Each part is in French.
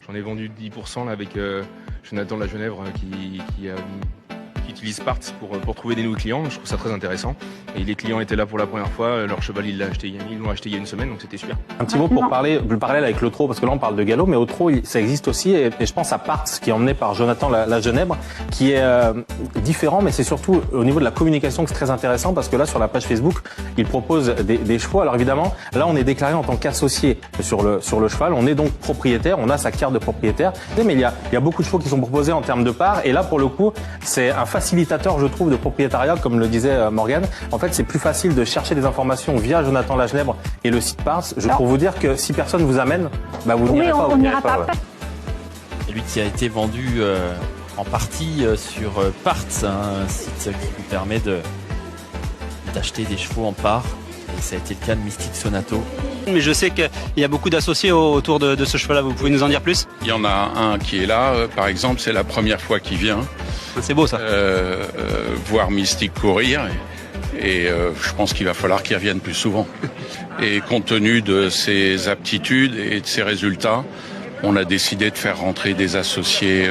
J'en ai vendu 10% là, avec Jonathan de la Genèvre qui utilise Parts pour trouver des nouveaux clients. Je trouve ça très intéressant. Et les clients étaient là pour la première fois. Leur cheval, ils l'ont acheté il y a une semaine, donc c'était super. Un petit mot pour parler le parallèle avec le trot, parce que là on parle de galop, mais au trot ça existe aussi. Et je pense à Parts, qui est emmené par Jonathan la Genèvre, qui est différent, mais c'est surtout au niveau de la communication que c'est très intéressant, parce que là sur la page Facebook, il propose des chevaux. Alors évidemment, là on est déclaré en tant qu'associé sur le cheval. On est donc propriétaire, on a sa carte de propriétaire. Mais il y a beaucoup de chevaux qui sont proposés en termes de parts. Et là pour le coup, c'est un facilitateur, je trouve, de propriétariat, comme le disait Morgane. En fait, c'est plus facile de chercher des informations via Jonathan la Genèvre et le site Parts. Pour vous dire que si personne vous amène, vous n'irez pas. On n'ira pas. Et lui qui a été vendu en partie sur Parts, un site qui vous permet d'acheter des chevaux en part. Et ça a été le cas de Mystic Sonato. Mais je sais qu'il y a beaucoup d'associés autour de ce cheval-là. Vous pouvez nous en dire plus? Il y en a un qui est là, par exemple, c'est la première fois qu'il vient. C'est beau ça. Voir Mystic courir. Et je pense qu'il va falloir qu'il revienne plus souvent. Et compte tenu de ses aptitudes et de ses résultats, on a décidé de faire rentrer des associés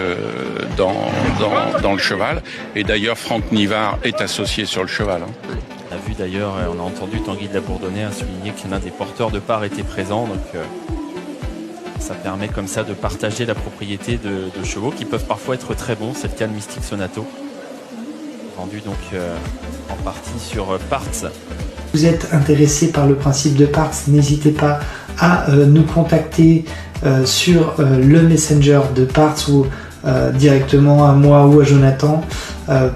dans le cheval. Et d'ailleurs, Franck Nivard est associé sur le cheval. On a vu d'ailleurs, on a entendu Tanguy de la Bourdonnais souligner que l'un des porteurs de parts était présent. Donc ça permet comme ça de partager la propriété de chevaux qui peuvent parfois être très bons. C'est le cas de Mystic Sonato, vendu donc en partie sur Parts. Vous êtes intéressé par le principe de Parts, n'hésitez pas à nous contacter sur le Messenger de Parts ou directement à moi ou à Jonathan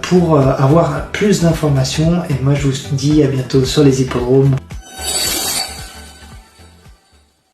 pour avoir plus d'informations. Et moi je vous dis à bientôt sur les hippodromes.